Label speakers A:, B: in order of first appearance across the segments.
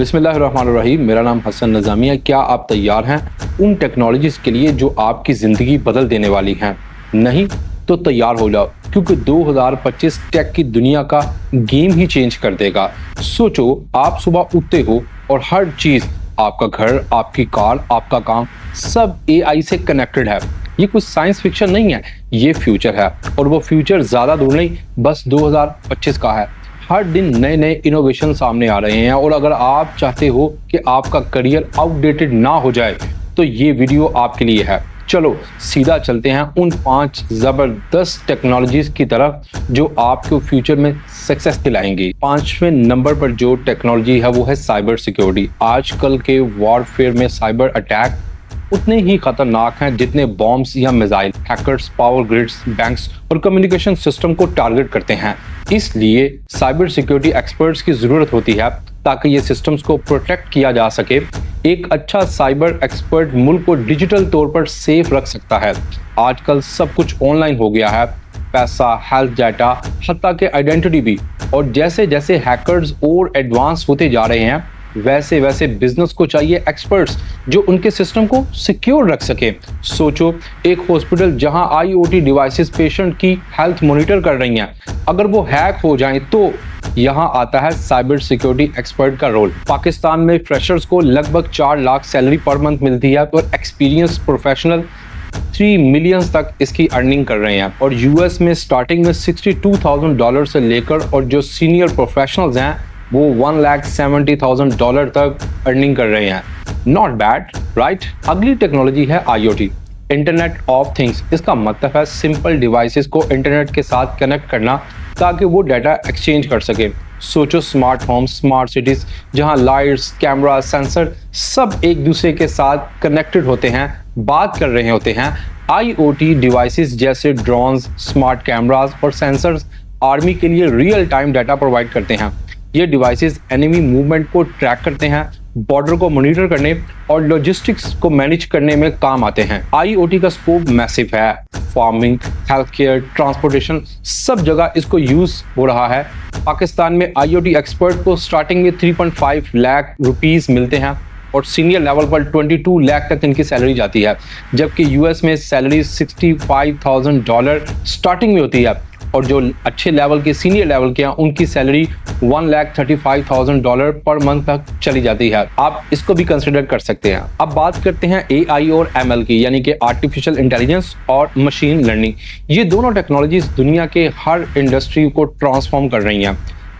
A: बिस्मिल्लाहिर्रहमानिर्रहीम। मेरा नाम हसन नज़ामिया। क्या आप तैयार हैं उन टेक्नोलॉजीज़ के लिए जो आपकी ज़िंदगी बदल देने वाली हैं? नहीं तो तैयार हो जाओ, क्योंकि 2025 टेक की दुनिया का गेम ही चेंज कर देगा। सोचो, आप सुबह उठते हो और हर चीज़, आपका घर, आपकी कार, आपका काम, सब एआई से कनेक्टेड है। ये कुछ साइंस फिक्शन नहीं है, ये फ्यूचर है। और वो फ्यूचर ज़्यादा दूर नहीं, बस 2025 का है। हर दिन नए नए इनोवेशन सामने आ रहे हैं, और अगर आप चाहते हो कि आपका करियर आउटडेटेड ना हो जाए तो ये वीडियो आपके लिए है। चलो सीधा चलते हैं उन 5 ज़बरदस्त टेक्नोलॉजीज की तरफ जो आपको फ्यूचर में सक्सेस दिलाएंगी। 5वें नंबर पर जो टेक्नोलॉजी है वो है साइबर सिक्योरिटी। आजकल के वॉरफेयर में साइबर अटैक उतने ही खतरनाक हैं जितने बॉम्ब्स या missile. Hackers power grids, banks और कम्युनिकेशन सिस्टम को टारगेट करते हैं। इसलिए साइबर सिक्योरिटी एक्सपर्ट्स की जरूरत होती है ताकि ये सिस्टम्स को प्रोटेक्ट किया जा सके। एक अच्छा साइबर एक्सपर्ट मुल्क को डिजिटल तौर पर सेफ रख सकता है। आजकल सब कुछ ऑनलाइन हो गया है, पैसा, हेल्थ डाटा, हत्ता के आइडेंटिटी भी। और जैसे जैसे हैकर्स और एडवांस होते जा रहे हैं, वैसे वैसे बिजनेस को चाहिए एक्सपर्ट्स जो उनके सिस्टम को सिक्योर रख सके। सोचो, एक हॉस्पिटल जहां आईओटी डिवाइसेस पेशेंट की हेल्थ मॉनिटर कर रही हैं, अगर वो हैक हो जाएं तो यहां आता है साइबर सिक्योरिटी एक्सपर्ट का रोल। पाकिस्तान में फ्रेशर्स को लगभग 4 लाख सैलरी पर मंथ मिलती है, और एक्सपीरियंस प्रोफेशनल 3 मिलियन तक इसकी अर्निंग कर रहे हैं। और यूएस में स्टार्टिंग में $62,000 से लेकर, और जो सीनियर प्रोफेशनल्स हैं वो $1,70,000 तक अर्निंग कर रहे हैं। Not bad, right? अगली टेक्नोलॉजी है IoT, इंटरनेट ऑफ थिंग्स। इसका मतलब है सिंपल डिवाइसेस को इंटरनेट के साथ कनेक्ट करना ताकि वो डाटा एक्सचेंज कर सके। सोचो, स्मार्ट होम, स्मार्ट सिटीज जहां लाइट्स, कैमरा, सेंसर सब एक दूसरे के साथ कनेक्टेड होते हैं, बात कर रहे होते हैं। IoT डिवाइसेस जैसे ड्रोन्स, स्मार्ट कैमरास और सेंसर्स आर्मी के लिए रियल टाइम डाटा प्रोवाइड करते हैं। ये डिवाइसेस एनिमी मूवमेंट को ट्रैक करते हैं, बॉर्डर को मॉनिटर करने और लॉजिस्टिक्स को मैनेज करने में काम आते हैं। IoT का स्कोप मैसिव है। फार्मिंग, हेल्थ केयर, ट्रांसपोर्टेशन, सब जगह इसको यूज हो रहा है। पाकिस्तान में IoT एक्सपर्ट को स्टार्टिंग में 3.5 लाख रुपीस मिलते हैं, और सीनियर लेवल पर 22 लाख तक इनकी सैलरी जाती है। जबकि यूएस में सैलरी $65,000 स्टार्टिंग में होती है, और जो अच्छे लेवल के, सीनियर लेवल के हैं, उनकी सैलरी $1,35,000 पर मंथ तक चली जाती है। आप इसको भी कंसिडर कर सकते हैं। अब बात करते हैं AI और ML की, यानी कि आर्टिफिशियल इंटेलिजेंस और मशीन लर्निंग। ये दोनों टेक्नोलॉजीज दुनिया के हर इंडस्ट्री को ट्रांसफॉर्म कर रही हैं।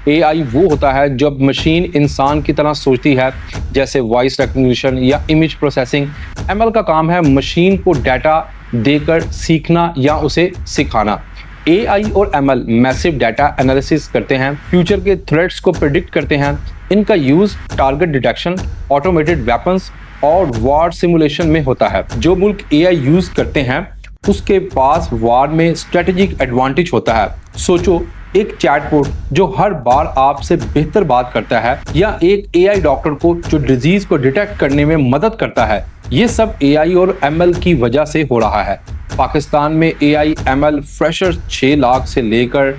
A: AI वो होता है जब मशीन इंसान की तरह सोचती है, जैसे वॉइस रिकग्निशन या इमेज प्रोसेसिंग। ML का काम है मशीन को डाटा देकर सीखना या उसे सिखाना। AI और ML मैसिव डाटा एनालिसिस करते हैं, फ्यूचर के थ्रेट्स को प्रिडिक्ट करते हैं। इनका use target detection, automated weapons और वॉर सिमुलेशन में होता है। जो मुल्क AI यूज करते हैं उसके पास वॉर में स्ट्रेटेजिक एडवांटेज होता है। सोचो, एक चैटबॉट जो हर बार आपसे बेहतर बात करता है, या एक AI डॉक्टर को जो डिजीज को डिटेक्ट करने में मदद करता है। ये सब AI और ML की वजह से हो रहा है। पाकिस्तान में AI ML फ्रेशर 6 लाख से लेकर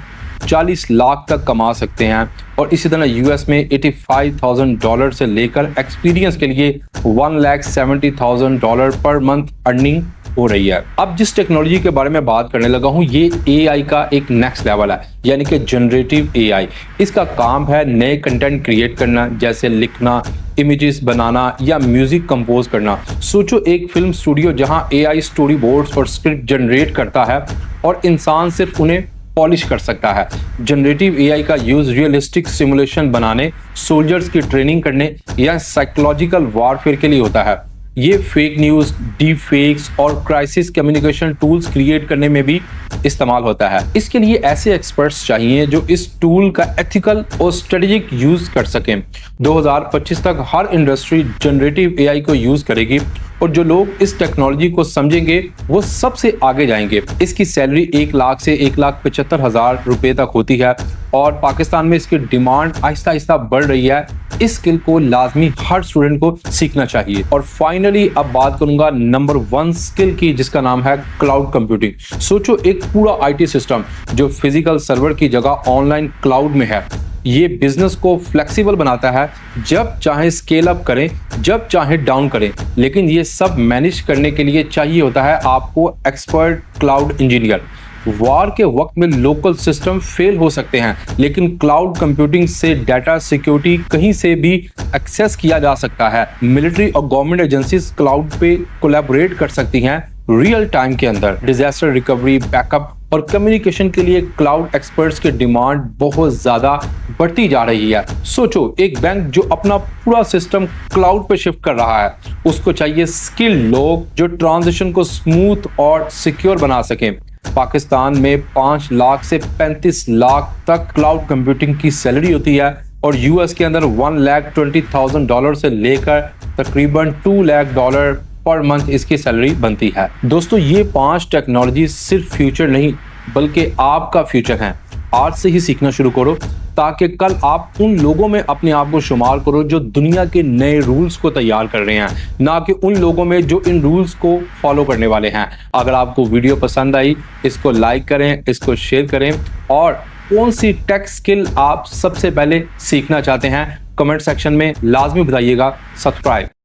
A: 40 लाख तक कमा सकते हैं, और इसी तरह यूएस में $85,000 से लेकर एक्सपीरियंस के लिए $1,70,000 पर मंथ अर्निंग हो रही है। अब जिस टेक्नोलॉजी के बारे में बात करने लगा हूँ, ये AI का एक नेक्स्ट लेवल है, यानी कि जनरेटिव AI। इसका काम है नए कंटेंट क्रिएट करना, जैसे लिखना, इमेजेस बनाना या म्यूजिक कंपोज करना। सोचो, एक फिल्म स्टूडियो जहां AI स्टोरी बोर्ड्स और स्क्रिप्ट जनरेट करता है, और इंसान सिर्फ उन्हें पॉलिश कर सकता है। जनरेटिव AI का यूज रियलिस्टिक सिमुलेशन बनाने, सोल्जर्स की ट्रेनिंग करने या साइकोलॉजिकल वॉरफेयर के लिए होता है। ये फेक न्यूज़, डीप फेक्स और क्राइसिस कम्युनिकेशन टूल्स क्रिएट करने में भी इस्तेमाल होता है। इसके लिए ऐसे एक्सपर्ट्स चाहिए जो इस टूल का एथिकल और स्ट्रेटेजिक यूज कर सकें। 2025 तक हर इंडस्ट्री जनरेटिव AI को यूज करेगी, और जो लोग इस टेक्नोलॉजी को समझेंगे वो सबसे आगे जाएंगे। इसकी सैलरी 1 लाख से 1,75,000 रुपए तक होती है, और पाकिस्तान में इसकी डिमांड आहिस्ता आहिस्ता बढ़ रही है। इस स्किल को लाजमी हर स्टूडेंट को सीखना चाहिए। और फाइनली अब बात करूंगा नंबर 1 स्किल की, जिसका नाम है क्लाउड कंप्यूटिंग। सोचो, एक पूरा IT सिस्टम जो फिजिकल सर्वर की जगह ऑनलाइन क्लाउड में है। ये बिजनेस को फ्लेक्सिबल बनाता है, जब चाहे स्केल अप करें, जब चाहे डाउन करें। लेकिन ये सब मैनेज करने के लिए चाहिए होता है आपको एक्सपर्ट क्लाउड इंजीनियर। वॉर के वक्त में लोकल सिस्टम फेल हो सकते हैं, लेकिन क्लाउड कंप्यूटिंग से डाटा सिक्योरिटी कहीं से भी एक्सेस किया जा सकता है। मिलिट्री और गवर्नमेंट एजेंसीज क्लाउड पे कोलैबोरेट कर सकती हैं रियल टाइम के अंदर। डिजास्टर रिकवरी, बैकअप और कम्युनिकेशन के लिए क्लाउड एक्सपर्ट्स की डिमांड बहुत ज्यादा बढ़ती जा रही है। सोचो, एक बैंक जो अपना पूरा सिस्टम क्लाउड पे शिफ्ट कर रहा है, उसको चाहिए स्किल्ड लोग जो ट्रांजिशन को स्मूथ और सिक्योर बना सकें। पाकिस्तान में 5 लाख से 35 लाख तक क्लाउड कंप्यूटिंग की सैलरी होती है और यूएस के अंदर $1,20,000 से लेकर तकरीबन $2 लाख पर मंथ इसकी सैलरी बनती है। दोस्तों, ये 5 टेक्नोलॉजी सिर्फ फ्यूचर नहीं बल्कि आपका फ्यूचर है। आज से ही सीखना शुरू करो ताकि कल आप उन लोगों में अपने आप को शुमार करो जो दुनिया के नए रूल्स को तैयार कर रहे हैं, ना कि उन लोगों में जो इन रूल्स को फॉलो करने वाले हैं। अगर आपको वीडियो पसंद आई, इसको लाइक करें, इसको शेयर करें और कौन सी टेक स्किल आप सबसे पहले सीखना चाहते हैं कमेंट सेक्शन में लाजमी बताइएगा। सब्सक्राइब